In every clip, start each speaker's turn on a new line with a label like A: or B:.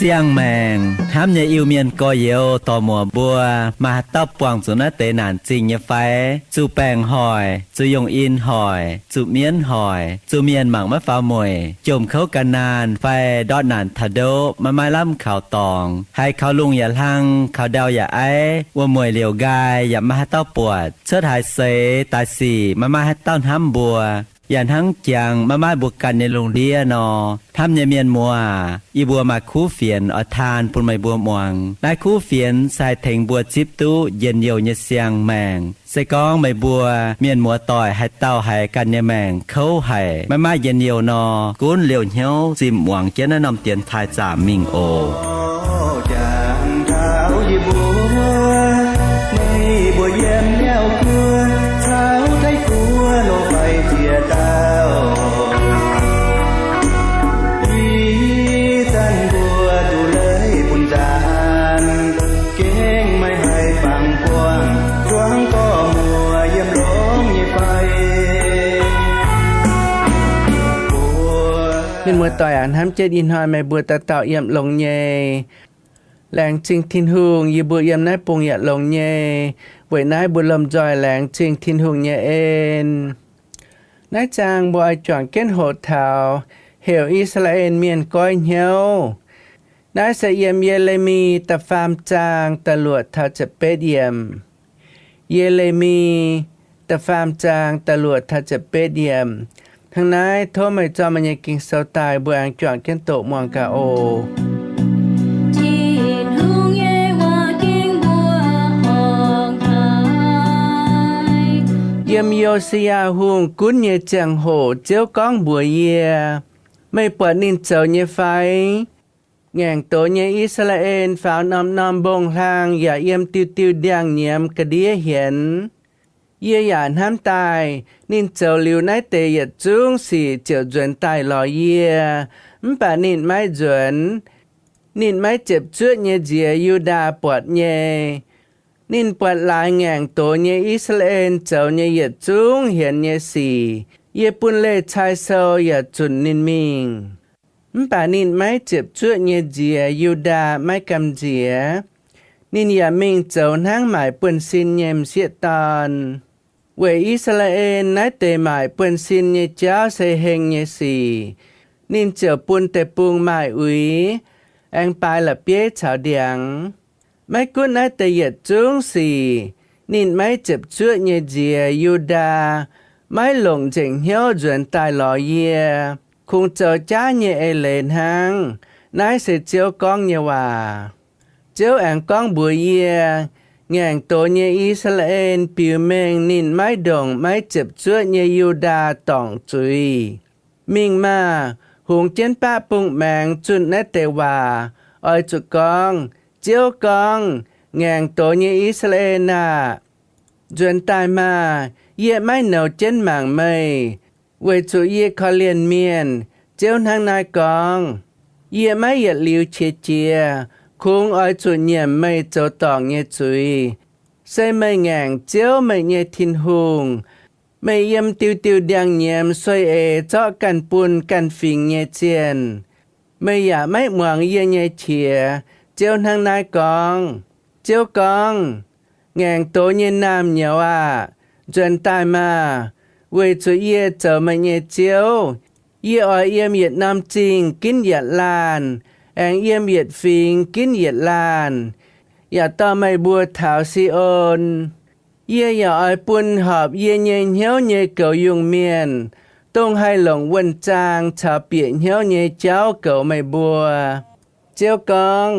A: Siang mèng, hám nhà yêu miền coi yêu tò mùa bùa, mà tóc quàng xuống nó tế nản trình như phái, chú bèng hỏi, chú dùng in hỏi, chú miến hỏi, chú miền mảng mất phá mùi, chùm khấu cả nàn, phai đọt nản thà đô, mà mai lắm khảo tòng, hay khảo lung ya lăng, khảo đeo ya ấy,ua mùi liều gai, ya mà tóc buộc, chớt hai xế, tài xì, mà mai tóc hám bùa,อย่างทั้งจังมาบุกกันในโรงเรียนอทำในเมียนมัวอีบัวมาคู่เฟียนอทานปุ่นไม่บัวมวงนายคู่เฟียนใส่เถงบัวจิบตู้เย็นเยียวเยเสียงแมงใส่กองไม่บัวเมียนมัวต่อยให้เต้าให้กันในแมงเขาให้มาเย็นเยียวนอกุ้นเหลียวเหี้ยวจิมหวังเจ้านำเตียนทายจ่ามิงโอ
B: จากเท้ายีบัวไม่บัวเย็นแล้วกลัวเท้าไทยกลัวโลไปเจียดาวอีสันบัวดูเลยปุ่นจานเก่งไม่ให้ฟังกว้างกว้างก็มัวเยี่ยมร้องยี่ไฟ
C: เป็นมัวต่อยอันห้ามเจดินหอยไม่บัวตะเต่าเยี่ยมลงเย่แหลงจิงทินหุงยีบัวเยี่ยมนายปงเยี่ยลงเย่ไว้นายบุญลมจอยแหลงจิงทินหุงเย่เอ็นนายจางบัวจอนเก้นโหดเท้าเหวอิสราเอลเมียนก้อยเหี่ยวนายเสียมเยเลมีตะฟามจางตะลวดเท้าจะเป็ดเยี่ยมเยเลมีตะฟามจางตะลวดเท้าจะเป็ดเยี่ยมทั้งนายโทษไม่จอมันยังกินเสาตายบัวอังจอนเก้นโตมวงกาโอเยี่ยมโยสยาหุงกุนเยจังโหเจ้าก้องบัวเยียไม่ปวดนินเจ้าเยไฟแง่งโตเยอิสราเอลฝ่าวนำบงทางอย่าเยี่ยมติวเดียงเยี่ยมกระเดียเห็นเยี่ยหยานห้ามตายนินเจ้าลิวในเตยจุงสีเจ้าจวนตายลอยเยียป่านินไม่จวนนินไม่เจ็บเชื้อเยเจียยูดาปวดเยนินปวดลายแง่งโตเยอิสราเอลเจ้าเยเหยียดจุงเห็นเยสีเยปุ่นเล่ชายโซเหยียดจุนนินมิงป่านินไม่เจ็บชั่วเยเจียยูดาไม่กำเจียนินอย่ามิงเจ้านั่งหมายปุ่นซินเยมเสียตอนเวอิสราเอลนัดเตหมายปุ่นซินเยเจ้าเสเฮงเยสีนินเจ้าปุ่นเตปุงหมายอุยแองปลายละเปียชาวเดียงไม่กุนนัดเตเหยียดจุงสีนินไม่เจ็บชั่วเยเจียยูดาไม่หลงเจงเหี้ยวจวนตายลอยเยียคงเจอจ้าเยเอเลนหังนายเสเจียวก้องเยว่าเจียวแองก้องบัวเยียแง่งโตเยอิสราเอลปิวเมงนินไม่ดงไม่เจ็บชั่วเยยูดาต่องจุยมิงมาหงเจนป้าปุงแมงจุนเนเตว่าอ้อยจุกองเจียวกองแง่งโตเยอิสราเอลน่ะจวนตายมาเย่ไม่เหนาเจนหมางไม่เวจูเย่ขอเลียนเมียนเจ้าทางนายกองเย่ไม่เหยียดลิวเชียเจียคงอ้อยจุนเยี่ยมไม่เจ้าตองเย่จุยใส่ไม่แง่งเจ้าไม่เย่ทินหุงไม่เยี่ยมติวเดียงเยี่ยมสวยเอเจาะกันปุนกันฟิงเย่เจียนไม่อยากไม่หวังเย่เย่เฉียเจ้าทางนายกองเจ้ากองแง่งโตเย่นามเยาว่าจนตายมาเวจูเย่เจอมาเย่เจียวเย่อ้อยเยี่ยมเหยียดน้ำจริงกินเหยียดลานแองเยี่ยมเหยียดฟิงกินเหยียดลานอย่าต่อไม่บัวเท้าซีโอนเย่อย่าอ้อยปุ่นหอบเย่เย่เหี้ยวเย่เก่ายุงเมียนต้องให้หลงวันจางชาเปียเหี้ยวเย่เจ้าเก่าไม่บัวเจ้ากอง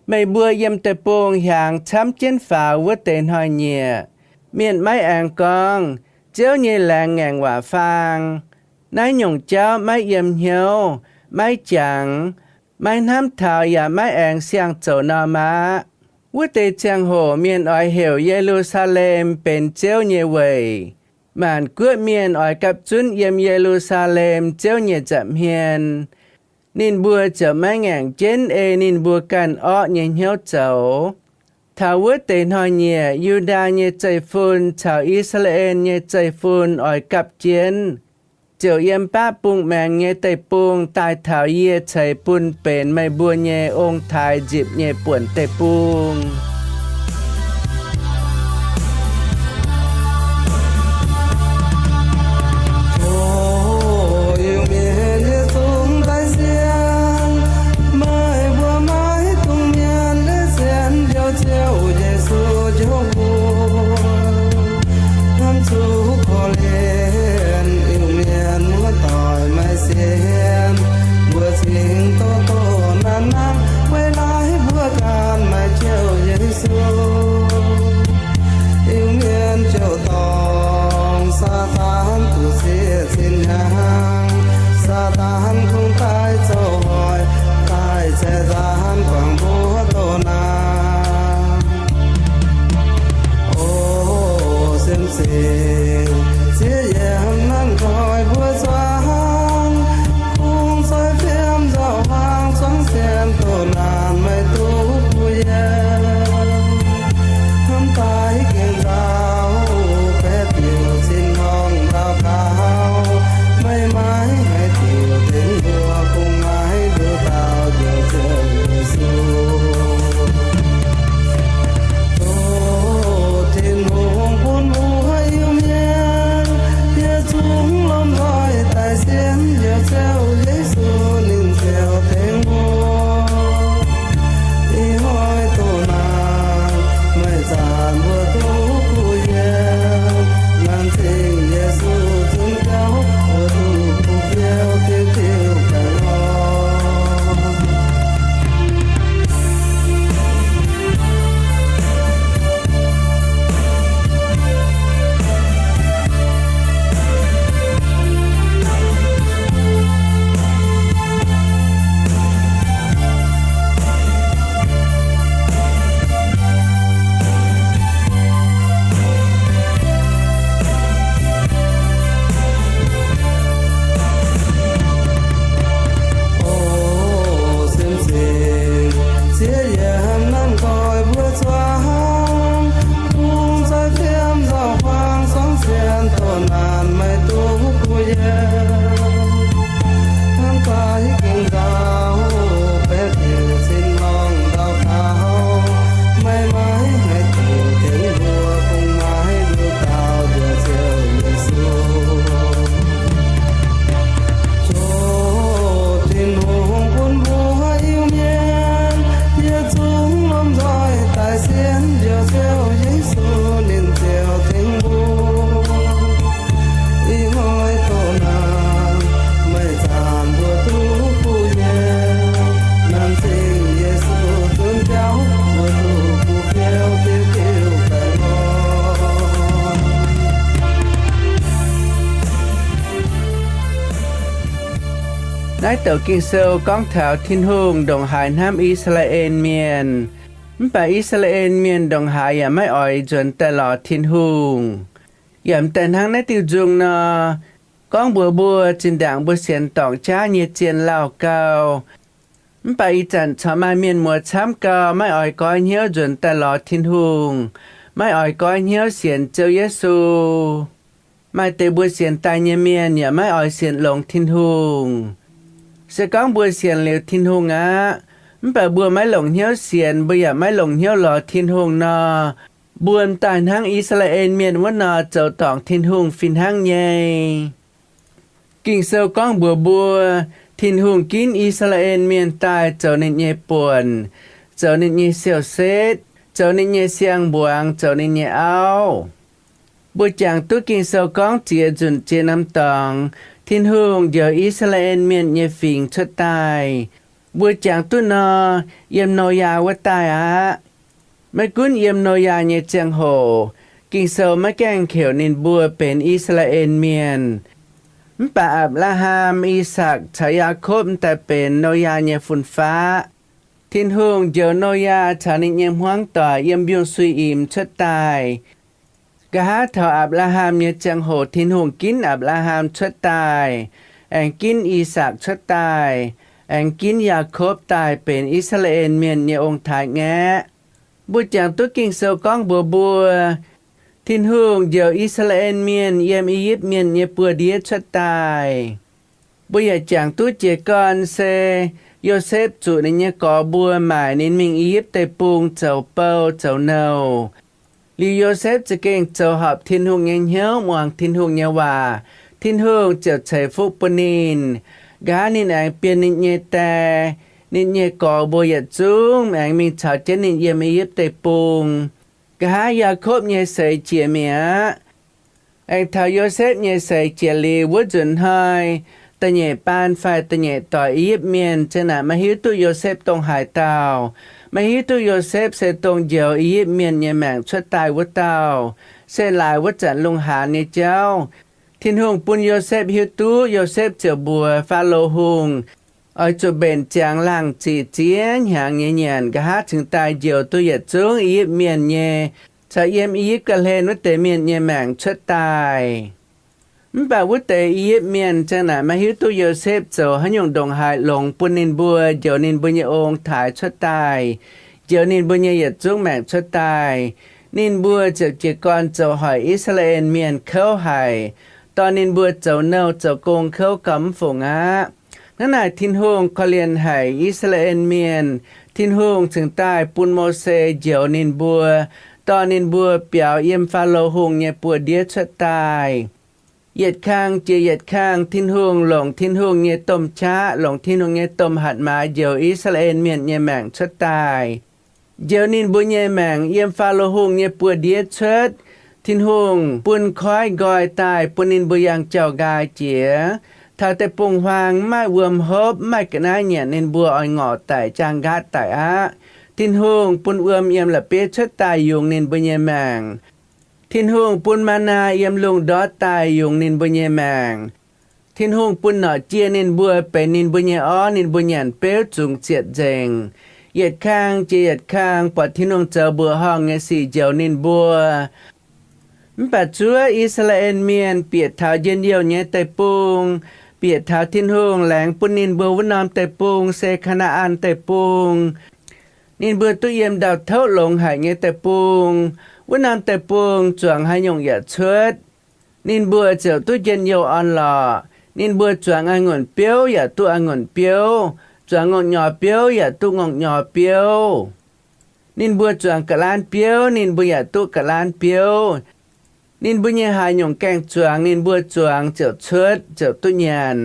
C: ไม่บัวเยี่ยมแต่โป่งอย่างช้ำเจนฝ่าวัวเตนหอยเยี่ยเมียนไม้แองกองเจ้าเย่แหลงแงงว่าฟางนายหยงเจ้าไม่เยี่ยมเหี่ยวไม่จังไม่น้ำเท้าอย่าไม่แองเสียงโจนามาวัวเตเจียงโหเมียนอ้อยเหวเยรูซาเล็มเป็นเจ้าเย่เวยมันกวดเมียนอ้อยกับจุนเยี่ยมเยรูซาเล็มเจ้าเย่จับเฮียน nên bùa trở mấy ngàn chén nên bùa can ọ nhẹ hiếu cháu. Thảo vứt tên hỏi nhẹ, Yuda nhẹ chạy phun, thảo Israel nhẹ chạy phun ỏi cặp chiến. Chiều yếm bá bụng mẹng nhẹ tay bụng, tai thảo yê chạy bụng bền mây bùa nhẹ ông thái dịp nhẹ buồn tay bụng. Nái tàu kinh sâu con thảo thiên hương đồng hải nam Israel miền. Bà Israel miền đồng hảiไม่อ่อยจนตลอดthiên hương. Yểm tên hàng nái tiêu dùng nọ. Con bùa trên đảng bùa xiên tỏng cha nhiệt chiên lao cao. Bà y chẳng cho mai miền mùa chám caoไม่อ่อยcó nhiềuจนตลอดthiên hương.ไม่อ่อยcó nhiều xiên châu Giê-xu. Mai tê bùa xiên tai nhé miền nhờไม่อ่อยxiên lồng thiên hương. Sẽ có bùa xiên liều thiên hương á. Bà bùa máy lồng hiếu xiên bây giờ máy lồng hiếu lò thiên hương nọ. Buồn tàn hang Israel miền vấn nọ châu tỏng thiên hương phìn hang nhây. Kinh sâu con bùa thiên hương kín Israel miền tai châu nên nhẹ buồn. Châu nên nhẹ siêu xét. Châu nên nhẹ xiang buông. Châu nên nhẹ áo. Bùa chàng tú kinh sâu con chìa dùn chìa năm tỏng. Thiên hương giờ Israel miền nhẹ phình cho tai. Bùa chàng tú nọ yếm nô ya quá tai á. Mấy cuốn yếm nô ya nhẹ chàng hồ. Kinh sâu mấy càng khều nên bùa bên Israel miền. Bà Abraham, Isaac, Jacob tại bên nô ya nhẹ phun phá. Thiên hương giờ nô ya trả nên nhẹ hoang tỏa yếm biêu suy im cho tai. Cả hát thảo Abraham nhẹ chàng hồ thiên hương kín Abraham cho tai. Anh kín Isaac cho tai. แองกินยาคบตายเป็นอิสราเอลเมียนในองค์ถ่ายแงะบุจางตุกิ่งเซลก้องบัวทินหุงเดียวอิสราเอลเมียนเยมอียิปต์เมียนเยปัวเดียชะตายบุยจางตุเจกอนเซโยเซฟจุในเนก่อบัวหมายนินมิงอียิปต์ไตปุงเจ้าเปิลเจ้าเนาลีโยเซฟจะเก่งเจ้าหอบทินหุงยังเหี้ยวมวงทินหุงเยว่าทินหุงเจ้าเฉยฟุกปนินกานินแองเปียนนิเยแต่นิเยก่อบัวยจุงแองมีชาวเจนิเยมอียิปต์ไตปุงกายาคบเยใส่เจียเมียแองทาโยเซฟเยใส่เจียลีวุจุนไฮตะเยปานไฟตะเยต่ออียิปต์เมียนชนะมาฮิตุโยเซฟตรงหายเตามาฮิตุโยเซฟเสตรงเดียวอียิปต์เมียนเยแมงชดตายวัดเตาเสลายวัดจันลงหาในเจ้าทินหงปุนโยเซฟฮิตุโยเซฟเจ้าบัวฟาโลหงเอาจุเบนจางล่างจีเจียนหางเงียนกะฮาถึงตายเดียวตัวหยัดจุงอียิปต์เมียนเยชาเยมอียิปต์กะเลนวัดเตเมียนเยแมงชดตายมันแปลว่าแต่อียิปต์เมียนจังหนามาฮิวตุโยเซฟเจ้าหันยงดงหายหลงปุนินบัวเดี๋ยวนินบุญยองถ่ายชดตายเดี๋ยวนินบุญยหยัดจุงแมงชดตายนินบัวเจ้าเจกรเจ้าหอยอิสราเอลเมียนเข้าหายตอนนินบัวเจ้าเนาเจ้าโกงเข้ากำฝงะนั่นนายทินฮงเขาเรียนหายอิสราเอลเมียนทินฮงถึงใต้ปุนโมเสเดี๋ยวนินบัวตอนนินบัวเปียวเยี่ยมฟาโลหงเนี่ยปวดเดียชดตายเหยียดข้างเจียเหยียดข้างทินหงหลงทินหงเงียต้มช้าหลงทินหงเงียต้มหัดมาเดียวอิสราเอลเมียนเงียแมงชดตายเดียวนินบุญเงียแมงเยี่ยมฟาโลหงเงียปวดเดียเชิดทินหงปุนคอยกอยตายปุนินบุยังเจ้ากายเจียถ้าแต่ปงหางไม่เวิมฮบไม่กระนาเนี่ยนินบัวอ่อยงอแต่จางกาแต่อะทินหงปุนเอือมเยี่ยมละเปียชดตายยุงนินบุญเงียแมงทินหงปุนมานาเยี่ยมลงดอตายยุงนินบุญเยแมงทินหงปุนหนอเจียนินบัวไปนินบุญเยอ้อนินบุญยันเปียวจุงเจียดเจงเหยียดข้างเจียดข้างปอดทินหงเจอบัวห้องเงสีเจียวนินบัวปัจจุบันอิสราเอลเมียนเปียดเท้าเย็นเดียวเนไตปุงเปียดเท้าทินหงแหลงปุนนินบัววนามไตปุงเซคณาอันไตปุงนินบัวตุเยี่ยมดาวเท่าหลงหายเงไตปุงวันน้ำแต่ปวงจวงให้ยงอย่าเชิดนินบัวเจ้าตู้เย็นเยาอ่อนหล่อนินบัวจวงองุ่นเปียวอย่าตู้องุ่นเปียวจวงงงหยอเปียวอย่าตู้งงหยอเปียวนินบัวจวงกะลานเปียวนินบัวอย่าตู้กะลานเปียวนินบัวเนี่ยหายยงแกงจวงนินบัวจวงเจ้าเชิดเจ้าตู้เย็น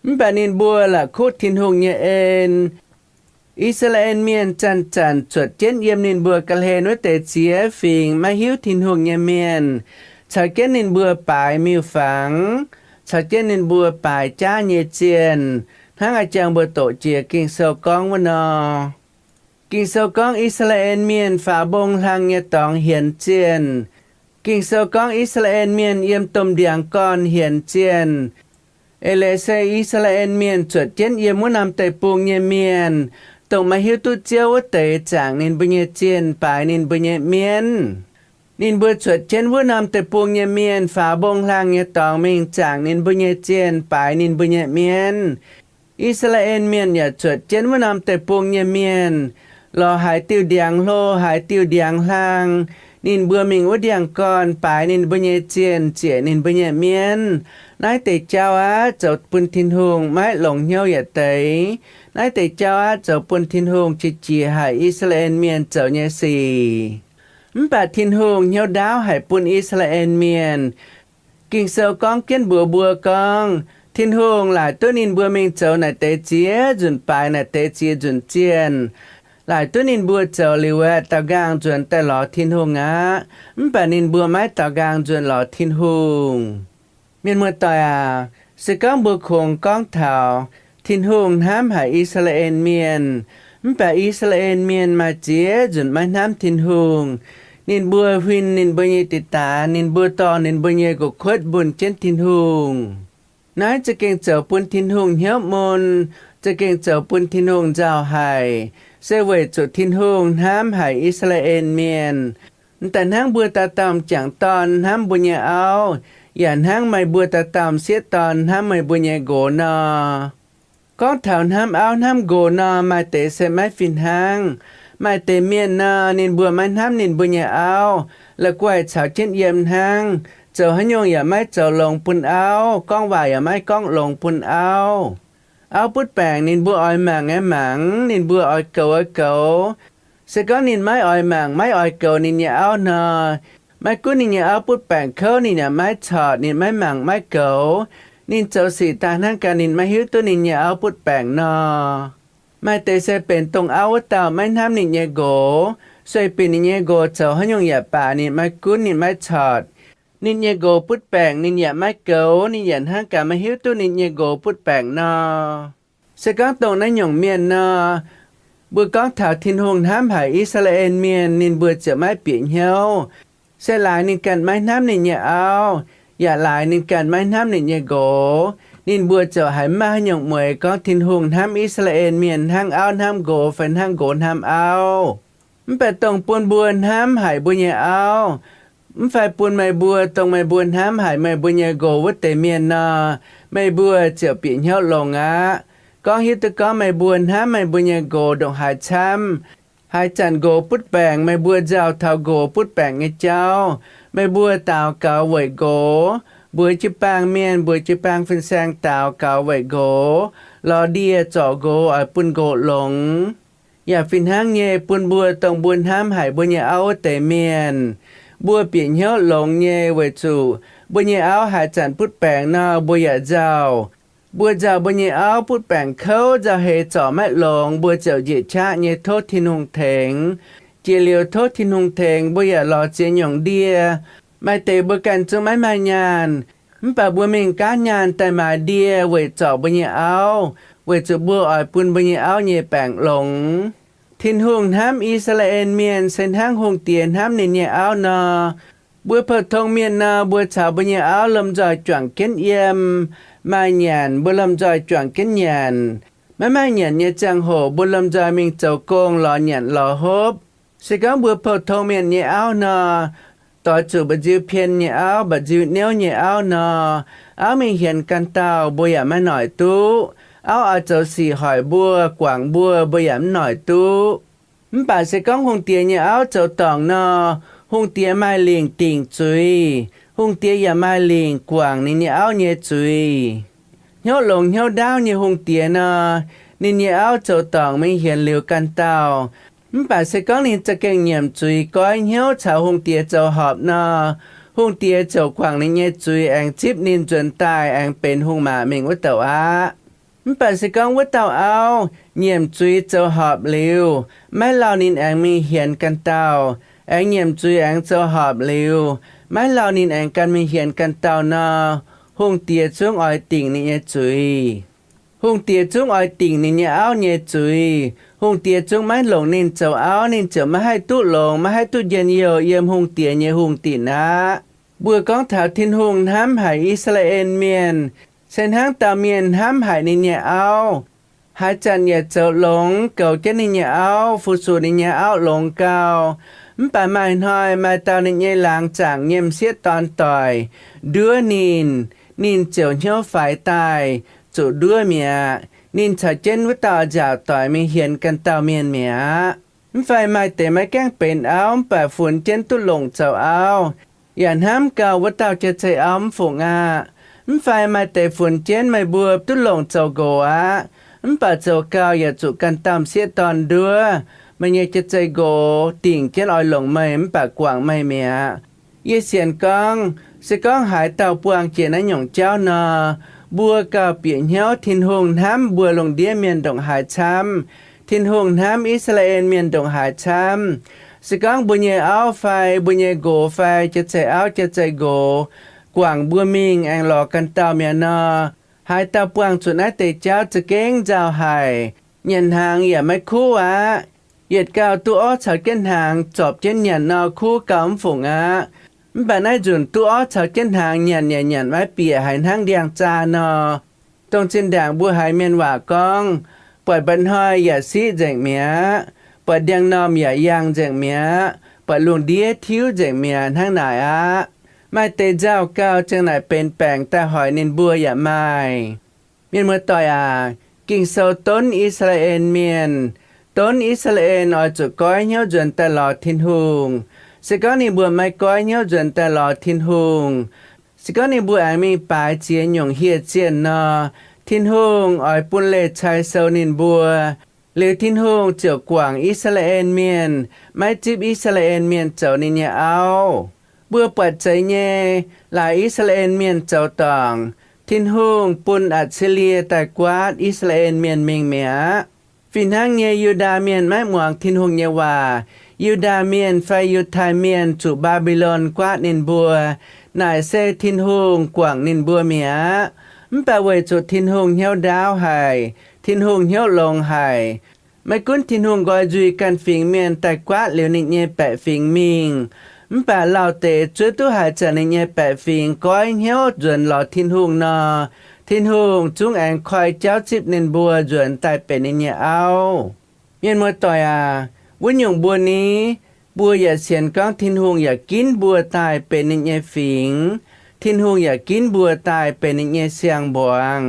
C: มันแบบนินบัวละคูดทินหงเนี่ยเองอิสราเอลเมียนจันจดเจนเยี่ยมนินบัวกะเลนไว้แต่เสียฟิงมาหิวทินหงเยเมียนชาเกนนินบัวปายมิวฝังชาเกนนินบัวปายจ้าเยเจียนทั้งอาจารย์บัวโตเจียกิงเซลกองวนอกิงเซลกองอิสราเอลเมียนฝาบงทางเยตองเหียนเจียนกิงเซลกองอิสราเอลเมียนเยี่ยมตมเดียงก้อนเหียนเจียนเอเลเซอิสราเอลเมียนจดเจนเยี่ยมวนำแต่ปุงเยเมียนตรงมาหิวตุเจียวเตยจางนินบุญเยเจียนปายนินบุญเยเมียนนินบัวจดเช่นว่านำแต่ปวงเยเมียนฝาบงลางเยตองมิงจางนินบุญเยเจียนปายนินบุญเยเมียนอิสราเอลเมียนอย่าจดเช่นว่านำแต่ปวงเยเมียนรอหายติวเดียงโลหายติวเดียงลางนินบัวมิงว่าเดียงก่อนปายนินบุญเยเจียนเจียนินบุญเยเมียนนายแต่เจ้าอาเจ้าปุนทินหงไม้หลงเหี่ยวอย่าเตยนายแต่เจ้าอาเจ้าปุนทินหงจิจีหายอิสราเอลเมียนเจ้าเนสีมป่าทินหงเหี่ยวดาวหายปุนอิสราเอลเมียนกิ่งเซลกองเกี้ยนบัวกองทินหงหลายตัวนินบัวเมงเจ้าในเตเจียจุนปายในเตเจียจุนเจียนหลายตัวนินบัวเจ้าลิเวตากางจวนแต่หล่อทินหงป่านินบัวไม้ตากางจวนหล่อทินหงเมียนเมื่อต่อยสก้องบัวคงก้องเถาทินหงห้ามหายอิสราเอลเมียนป่าอิสราเอลเมียนมาเจียจุนไม้น้ำทินหงนินบัววินนินบัวเยติตานินบัวตอนินบัวเยกุขดบุญเช่นทินหงนายจะเก่งเจ้าปุนทินหงเหี่ยวมนจะเก่งเจ้าปุนทินหงเจ้าหายเสวยจุดทินหงห้ามหายอิสราเอลเมียนแต่ทั้งบัวตาตอมจังตอนห้ามบุญเยเอาอย่าห้างไม่บัวตาตามเสียตอนห้ามไม่บุญเยโกนอ ก็แถวน้ำเอาน้ำโกนอมาเตเสไม้ฟินหางมาเตเมียนนอนินบัวไม้น้ำนินบุญยาเอาแล้วกวยชาวเช่นเยี่ยมหางเจ้าหันยงอย่าไม่เจ้าลงปุ่นเอาก้องว่าอย่าไม่ก้องลงปุ่นเอาปุดแปงนินบัวอ้อยหมางไงหมางนินบัวอ้อยเก่าอ้อยเก่าเสก็นินไม้อ้อยหมางไม้อ้อยเก่านินอย่าเอานอไม่กู้นินอย่าเอาปุดแปงเขานินอย่าไม่ถอดนินไม้หมางไม้เก่านินเจ้าสีตานั่งการนินไม่หิวตัวนินอย่าเอาปุดแปงนอไม่เตเสเป็นตรงเอาเต่าไม่ทำนินอย่าโกสวยเป็นนินอย่าโกเจ้าหันยงอย่าป่านินไม่กู้นินไม่ถอดนินอย่าโกปุดแปงนินอย่าไม่เก่านินอย่าห้างการไม่หิวตัวนินอย่าโกปุดแปงนอสกังตรงนั้นหยงเมียนนอบัวก้องถาวทินหงน้ำหายอิสราเอลเมียนนินบัวจะไม่เปลี่ยนเหี่ยวเสลายนินกันไม้น้ำนินอย่าเอาอย่าหลายนินกันไม้น้ำนินอย่าโกนินบัวจะหายมาหยงมวยก้องทินหงน้ำอิสราเอลเมียนห้างเอาน้ำโกแฟนห้างโกน้ำเอามันเป็นตรงปนบัวน้ำหายบัวอย่าเอามันไฟปูนไม่บัวตรงไม่บัวน้ำหายไม่บัวอย่าโกวัดเตเมียนนอไม่บัวจะเปลี่ยนเหี่ยวลงก้องฮิตก็ไม่บัวน้ำไม่บัวอย่าโกดงหายช้ำหายจันโกปุดแปงไม่บัวเจ้าเท่าโกปุดแปงไงเจ้าไม่บัวตาวเก่าไว้โกบัวจิปางเมียนบัวจิปางฟินแซงตาวเก่าไว้โกลอเดียจ่อโกอ้อยปุ่นโกหลงอย่าฟินห้างเย่ปุ่นบัวตรงบัวน้ำหายบัวอย่าเอาแต่เมียนบัวเปลี่ยนเหี่ยวหลงเย่ไว้จู่บัวอย่าเอาหายจันปุดแปงนอบัวอย่าเจ้าบัวเจ้าบัวอย่าเอาปุดแปงเขาจะเฮจ่อไม่หลงบัวเจ้าเหยียดชะเย่โทษทินหงเถงเจียเลียวโทษทินหงเถงบัวอย่ารอเจียนหยงเดียไม่เตะบัวกันจงไม่มายานมันป่าบัวเมงก้านยานแต่มาเดียเวจ่อบัวอย่าเอาเวจะบัวอ่อยปุ่นบัวอย่าเอาเย่แปงหลงทินหงน้ำอิสราเอลเมียนเส้นทางหงเตียนน้ำนินอย่าเอานอบัวเพิดทองเมียนนาบัวชาวบัวอย่าเอาลำจอยจ่วงเก้นเยี่ยมมาหยานบัวลำจอยจ่วงเก้นหยานแม่หยานเนี่ยจังโหบัวลำจอยมิงเจ้าโกงหล่อหยานหล่อฮบสกังบัวเพิดทองเมียนอย่าเอานอต่อจูบจิวเพียนอย่าเอาบัจิวเนียวอย่าเอานอเอาไม่เห็นกันเต้าบัวอย่ามาหน่อยตู้เอาเจ้าสีหอยบัวกวางบัวบัวอย่าหน่อยตู้มันป่าสกังหงเตียอย่าเอาเจ้าตองนอหงเตียไม่เลี้ยงติ่งจุยหงเตียอย่ามาเลี้ยงกวางนี่เนี่ยเอาเนี่ยจุยเหี่ยวหลงเหี่ยวดาวเนี่ยหงเตียนะนี่เนี่ยเอาเจ้าตองไม่เห็นเหลียวกันเต้ามันป่าสกังนี่จะเก่งเยี่ยมจุยก้อยเหี่ยวชาวหงเตียเจ้าหอบนะหงเตียเจ้ากวางนี่เนี่ยจุยแองจิบนินจนตายแองเป็นหงหมาเมงวัตเตามันป่าสกังวัตเตาเอาเยี่ยมจุยเจ้าหอบเหลียวไม่เล่านินแองมีเหียนกันเต้าแองเยี่ยมจุยแองเจ้าหอบเหลียวไม่เล่านินแองกันมีเหียนกันเต้านาหงเตียจุงอ้อยติ่งนี่เนี่ยจุยหงเตียจุงอ้อยติ่งนี่เนี่ยเอาเนี่ยจุยหงเตียจุงไม่หลงนินเจ้าเอานินเจ้าไม่ให้ตู้หลงไม่ให้ตู้เย็นเยี่ยมหงเตียเนี่ยหงตินะบัวก้องถาวทินหงห้ามหายอิสราเอลเมียนเส้นทางตาเมียนห้ามหายนี่เนี่ยเอาหายจันเนี่ยเจ้าหลงเก่าแก่นี่เนี่ยเอาฟูสูนี่เนี่ยเอาหลงเก่ามันป่าไม้น้อยมาเตาในเย่หลางจางเยี่ยมเสียตอนต่อยเดือนินเจียวเหี่ยวฝ่ายตายจุดเดือเมียนินชาเจนวิตาจ่าต่อยไม่เห็นกันเตาเมียนเมียมันไฟไม้แต่ไม่แกล้งเป็นเอาป่าฝุ่นเจนตุหลงเจ้าเอาอย่าห้ามเก่าว่าเตาจะใจเอาฝงมันไฟไม้แต่ฝุ่นเจนไม่บวบตุหลงเจ้าโกมันป่าเจ้าเก่าอย่าจุกันตามเสียตอนเดือมันยังจะใจโกติ่งเจ้าลอยหลงไม่มันปากกว้างไม่เมียเยี่ยเสียนกองสกองหายเต่าปวงเจียนหยงเจ้านอบัวกาเปลี่ยนเหี่ยวทินหงน้ำบัวลงเดียเมียนดงหายช้ำทินหงน้ำอิสราเอลเมียนดงหายช้ำสกองบุญเยเอาไฟบุญเยโกไฟจะใจเอาจะใจโกกว่างบัวมิงแองหลอกกันเต่าเมียนอหายเต่าปวงจุดนั้นเตเจ้าจะเก้งเจ้าหายเย็นหางอย่าไม่คู่เหยียดกาวตัวอ้อชาวเก้นหางจอบเจนหยันนอคู่กำฝงมันแบบนั้นจุนตัวอ้อชาวเก้นหางหยันไว้เปียหายทางเดียงจานอตรงเส้นด่างบัวหายเมียนว่ากองปล่อยบันห้อยอย่าซีแจงเมียปล่อยเดียงนอมอย่ายางแจงเมียปล่อยลุงเดียทิ้วแจงเมียทางไหนไม่เตเจ้าก้าวจังไหนเป็นแปลงแต่หอยนินบัวอย่าไม่เมียนเมื่อต่อย กิ่งเซาต้นอิสราเอลเมียนต้นอิสราเอลอจุก้อยเหี่ยวจนตลอดทินหุงสก็นี่บัวไม่ก้อยเหี่ยวจนตลอดทินหุงสก็นี่บัวมีปลายเจียนหยงเฮียเจียนนอทินหุงออยปุนเลชายเซานินบัวหรือทินหุงเจียวกว่างอิสราเอลเมียนไม่จิบอิสราเอลเมียนเจ้านี่เนี่ยเอาเบื่อเปิดใจแย่หลายอิสราเอลเมียนเจ้าตองทินหุงปุนอัจฉริยแต่กวาดอิสราเอลเมียนเมงเมียฟินหังเยยูดาเมียนไม่หมวงทินหุงเยวายูดาเมียนไฟยุทธายเมียนจุบาบิโลนกวาดนินบัวนายเซทินหุงกว่างนินบัวเมียมแปลว่าจุดทินหุงเหี่ยวดาวหายทินหุงเหี่ยวลงหายไม่กุ้นทินหุงกอยจุยกันฟิงเมียนแต่กวาดเหลียวนิเยแปะฟิงมิงมแปลเหล่าเตจุดตู้หายจากนิเยแปะฟิงก้อยเหี่ยวจนหลอดทินหุงนอทินหุงจุงแองคอยเจ้าจิบนินบัวจนตายเป็นนิเยเอาเมียนมัวต่อยวุ้นหยงบัวนี้บัวอย่าเสียนก้องทินหุงอย่ากินบัวตายเป็นนิเยฟิงทินหุงอย่ากินบัวตายเป็นนิเยเสียงบวง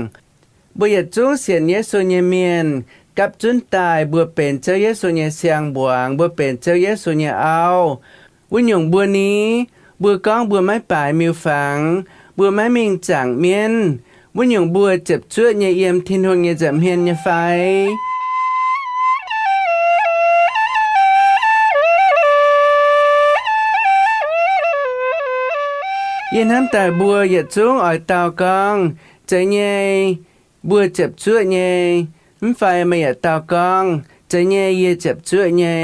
C: บัวอย่าจุงเสียนเยโซเยเมียนกับจุนตายบัวเป็นเจ้าเยโซเยเสียงบวงบัวเป็นเจ้าเยโซเยเอาวุ้นหยงบัวนี้บัวก้องบัวไม้ป่ายมิวฝังบัวไม้มิงจ่างเมียนวุ้นหยงบัวเจ็บชั่วเยเยี่ยมทินหุงเยจำเฮียนเยไฟยินน้ำตาบัวอย่าจุ้งอ่อยเตากองใจเย่บัวเจ็บชั่วเย่มไฟไม่อย่าเตากองใจเย่เย่เจ็บชั่วเย่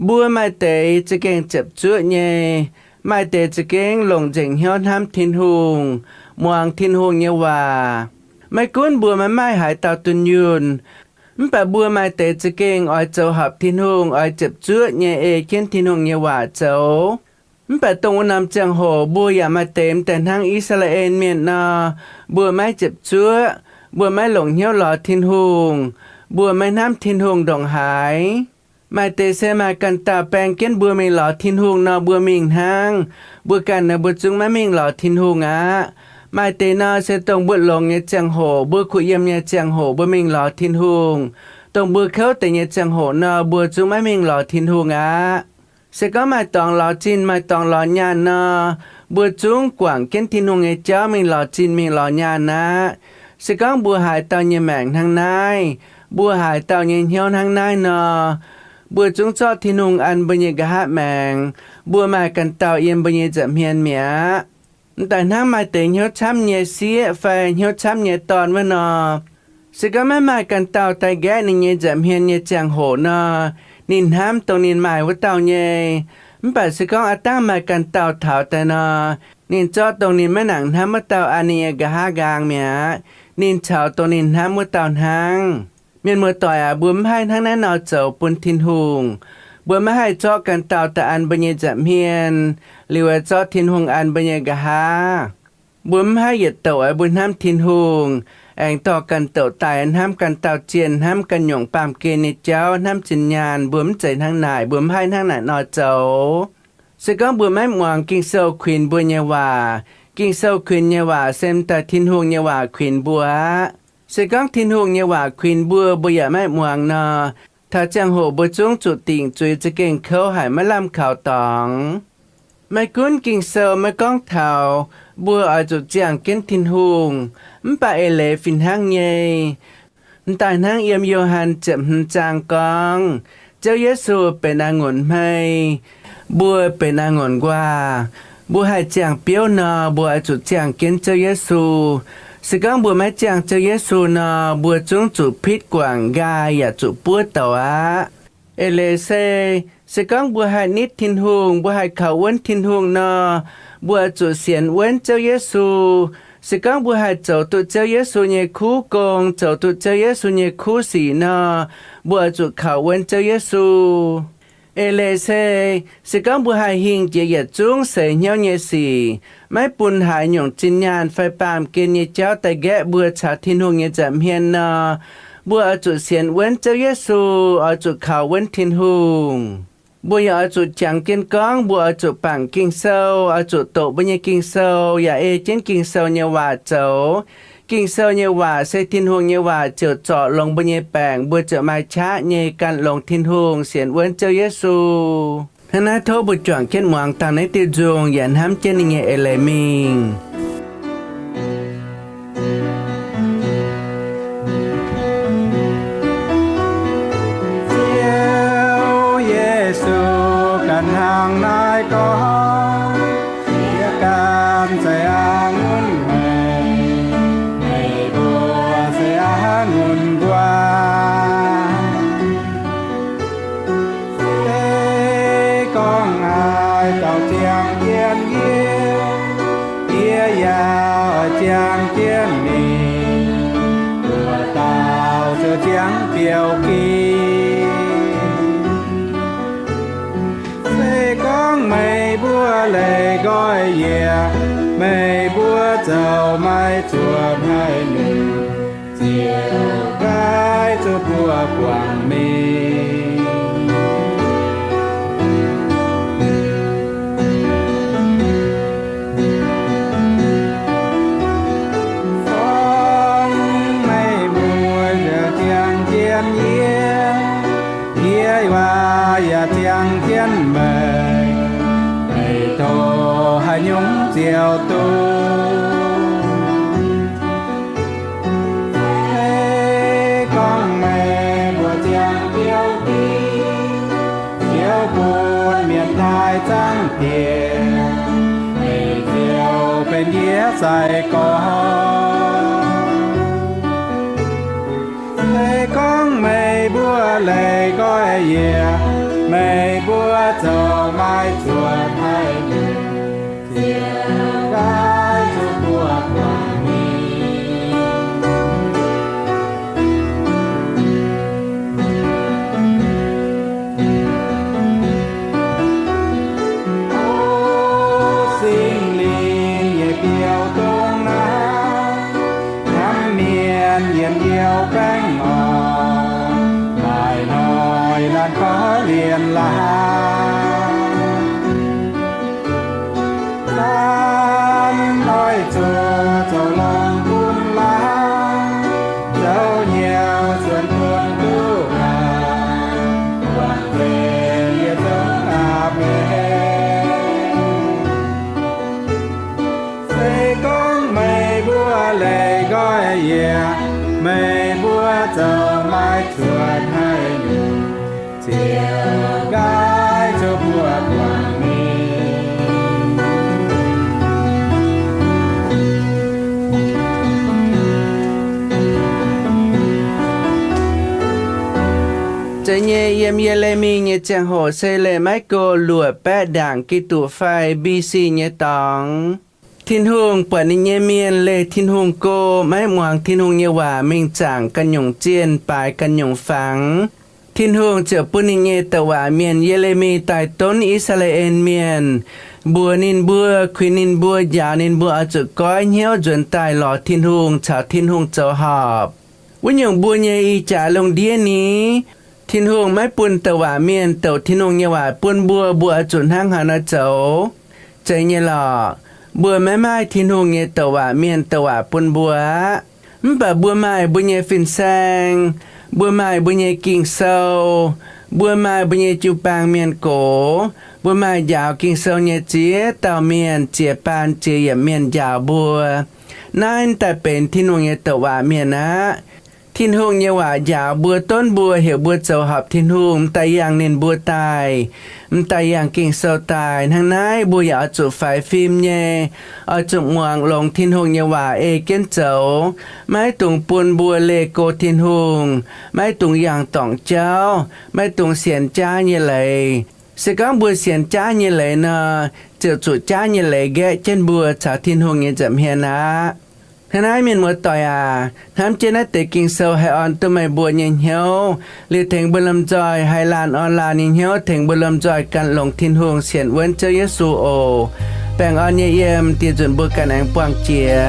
C: บัวไม่เตะจะเก่งเจ็บชั่วเย่ไม่เตะจะเก่งหลงเจ๋งเหี่ยวทำทินหุงมวงทินหุงเยาว่าไม่กุ้นบัวมันไม่หายเตาตุนยุนมแปะบัวไม่เตะจะเก่งอ่อยเจ้าหับทินหุงอ่อยเจ็บชั่วเย่เอเขียนทินหุงเยาว่าเจ้ามแปะตรงนำจังโหบัวอย่ามาเต็มแต่ทั้งอิสราเอลเมียนนาบัวไม่เจ็บชั่วบัวไม่หลงเหี่ยวหลอดทินหุงบัวไม่น้ำทินหุงดองหายไม่เตเสมากันตาแปงเก้นบัวไม่หลอดทินหุงนาบัวมิงหางบัวกันนะบัวจุงไม่มิงหลอดทินหุงไม่เตนาเสตรงบัวหลงเงจังโหบัวขุยยำเงจังโหบัวมิงหลอดทินหุงตรงบัวเขาแต่เงจังโหนาบัวจุงไม่มิงหลอดทินหุงเสก็ไม่ต้องรอจินไม่ต้องรอญาณนะบัวจุงกว่างเก้นทินหุงเงเจ้ามิงหลอจินมิงหลอญาณนะเสก็บัวหายเตาเงแมงทางนายบัวหายเตาเงเหี่ยวทางนายนะบัวจุงจอดทินหุงอันบัญญัติหะแมงบัวมากันเตาเอียมบัญญัติจะเมียนเมียแต่นั่งมาเตะเหี่ยวช้ำเงียเสียไฟเหี่ยวช้ำเงียตอนวันนอสก็ไม่มากันเตาแต่แก่ในเงียจะเมียนเงียจังโหนอนินห้ามตรงนินหมายว่าเตาเงียมันปัดสก็อาตั้งมากันเตาเถาแต่นอนินจอดตรงนินแม่หนังห้ามว่าเตาอันเนียกะฮากางเมียนินเฉาตรงนินห้ามว่าเตาหางเมียนมือต่อยบัวไม่ให้ทั้งนั้นเอาเจ้าปุนทินหุงบัวไม่ให้เจาะกันเต่าแต่อันบัญญัติจะเมียนหรือว่าเจาะทินหุงอันบัญญัติกะฮาบัวไม่ให้เหยียดเต่าไอ้บุญห้ามทินหุงแองต่อกันเต่าตายอันห้ามกันเต่าเจียนห้ามกันหยงปามเกณฑ์ในเจ้าห้ามจินญาณบัวไม่ใจทั้งไหนบัวไม่ให้ทั้งไหนนอเจ้าสก็บัวไม่หมวงกิงโซควินบัวเยว่ากิงโซควินเยว่าเซมแต่ทินหุงเยว่าควินบัวเสกองทินหุงเยว่าควินบัวบัวอย่าไม่หมวงนอถ้าจังโหบัวจงจุดติ่งจุยจะเก่งเขาหายมาลำข่าวตองไม่กุ้นกิงเซลไม่ก้องเทาบัวอาจุดเจียงเก้นทินหุงมปะเอเลฟินห้างเยตายนางเอียมโยฮันเจ็บจางกองเจ้าเยซูเป็นองุ่นไม่บัวเป็นองุ่นกว่าบัวให้เจียงเปียวนอบัวอาจุดเจียงเก้นเจ้าเยซูสกังบัวไม่จางเจ้าเยซูนาบัวจงจุดพิษกว่างกายอย่าจุดปัวตัวเอเลเซสกังบัวให้นิดทินหุงบัวให้เขาเว้นทินหุงนาบัวจุดเสียนเว้นเจ้าเยซูสกังบัวให้เจ้าตุเจ้าเยซูเนคู่กงเจ้าตุเจ้าเยซูเนคู่สีนาบัวจุดเขาเว้นเจ้าเยซูเอเลเซสกังบัวให้หิงเจียจุงเสยเหี่ยวเนสีไม่ปุนหายหยงจินญาณไฟปามเกณฑ์เจ้าแต่แกะบัวชาทินหุงเยจะเฮียนนาบัวจุดเสียนเว้นเจ้าเยซูจุดเขาเว้นทินหุงบัวอย่าจุดจังเกณฑ์ก้องบัวจุดปังกิงเซาจุดโตบัญญัติกิงเซาอย่าเอเจนกิงเซาเนว่าเจ้า kinh sâu như hòa xây thiên hương như hòa chở trọ lòng bơ nhẹ bảng bữa chở mai chá nhẹ can lòng thiên hương xiển uốn châu Giêsu. Hắn nói thô bụi chọn kết mạng tàng ấy tiêu dùng dẫn hám chân nhẹ lệ mình.
B: Cần hàng nai có nghĩa can sẽ ngôn ngày bùa sẽ ngôn qua thế con ai tàu chiang thiên kia ya chiang thiên mình của tàu chờ chiang piêu kỳ mây búa lệ gói dìa mây búa dầu mai chùa hai mình chiều gái cho búa quảng mình phong mây búa giờ tiếng thiên yê hoa giờ tiếng thiên mây tô hai nhúng chiều tu thế con mẹ bùa chiang tiêu đi chiều buồn miền thái trắng tiền ngày chiều bên nghĩa dài có thế con mẹ bùa lệ gói dìa mây búa dầu mai chuột hai chiều gái cho búa quảng mi ô sinh linh nhẹ piêu tung ná ngắm miền hiền yêu cánh ngò bài nói lan khó liền là lan nói chùa dầu lòng buôn lá dấu nhiều xuân buồn cứu là quảng về nghĩa giống à về xây con mây búa lệ gói dìa mây búa dầu mai chuột hai nhung chiều gái cho búa quảng mi
C: Chạy nhẹ yếm yê lê mi nhẹ chàng hồ xây lê mái cô lùa bẻ đảng kỳ tụ phai BC nhẹ tòng. Thiên hương quả ní nhẹ miên lê thiên hương cô mái ngoàng thiên hương nhẹ hòa minh chẳng căn nhung chiên bài căn nhung phẳng. Thiên hương trở bún ní nhẹ tàu hòa miên yê lê mi tại tốn Israel miên. Bùa nín bùa, khuyên nín bùa, giáo nín bùa ở chỗ gói nhéo dồn tài lọ thiên hương chào thiên hương châu họp. Với những bùa nhẹ y trả lông đĩa ní. Thiên hương mái bún tàu hòa miên tàu thiên hương nhẹ hòa bún bùa bùa ở chỗ hang hà nó châu. Chạy nhẹ lọ. Bùa mái mai thiên hương nhẹ tàu hòa miên tàu hòa bún bùa. Bà bùa mai bùa nhẹ phìn sang. Bùa mai bùa nhẹ kinh sâu. Bùa mai bùa nhẹ chú bang miên cổ. Bùa mai dạo kinh sâu nhẹ chía tàu miên chía pan chía yểm miên dạo bùa. Nên tại bên thiên hương nhẹ tàu hòa miên á. Thiên hương nhẹ hòa dạo bùa tôn bùa hiểu bùa châu hợp thiên hương tại yang nên bùa tài. Tại yang kinh sâu tài hàng nái bùa dạo chủ phải phim nhé. Ở trụng ngoàng lòng thiên hương nhẹ hòa kiến châu. Mái tùng buôn bùa lê cô thiên hương. Mái tùng yang tổng cháu. Mái tùng xiển cha như lầy. Sẽ có bùa xiển cha như lầy nè. Triệu chủ cha như lầy ghé trên bùa chào thiên hương như chậm hiền á. Hắn ai miền một tỏi à, hám trên nát tế kinh sâu hay on tụi mày bùa nhìn hiếu. Liệt thành bùa lâm dòi hay làn on là nhìn hiếu thành bùa lâm dòi cạn lồng thiên hương xiển vấn chơi Giêsu ồ. Bèng on nhẹ yêm tiền dùn bùa cạn ánh quang chìa.